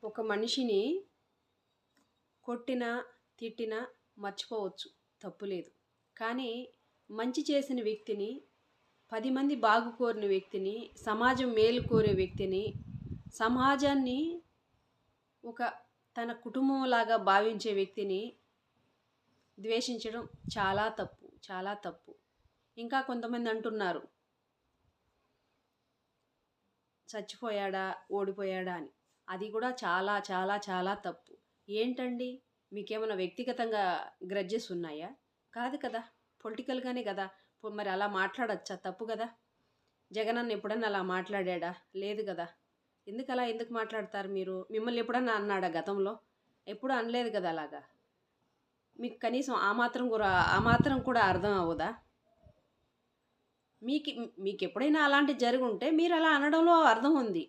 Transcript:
ఒక మనిషిని కొట్టినా, తిట్టినా మర్చిపోవచ్చు. తప్పు లేదు. కానీ మంచి చేసిన వ్యక్తిని, 10 మంది బాగు కోరిన వ్యక్తిని, సమాజం మేలు కోరే వ్యక్తిని, సమాజాన్ని ఒక తన కుటుంబంలాగా భావించే వ్యక్తిని ద్వేషించడం చాలా తప్పు. చాలా తప్పు. ఇంకా కొంతమంది అంటున్నారు, చచ్చిపోయాడా? ఓడిపోయాడా? అని. అది కూడా చాలా చాలా చాలా తప్పు. ఏంటండి? మీకేమైనా వ్యక్తిగతంగా గ్రడ్జెస్ ఉన్నాయా? కాదు కదా! పొలిటికల్‌గానే గదా! మరి అలా మాట్లాడొచ్చా? తప్పు గదా! జగనన్న ఎప్పుడన్నా అలా మాట్లాడాడా? లేదు గదా! ఎందుకు మాట్లాడతారు మీరు? మిమ్మల్ని ఎప్పుడన్నా అన్నాడా గతంలో? ఎప్పుడు అనలేదు గదా అలాగా. మీకు కనీసం ఆ మాత్రం కూడా అర్థం అవ్వదా? మీకెప్పుడైనా అలాంటిది జరిగుంటే మీరలా అనడంలో అర్థం ఉంది.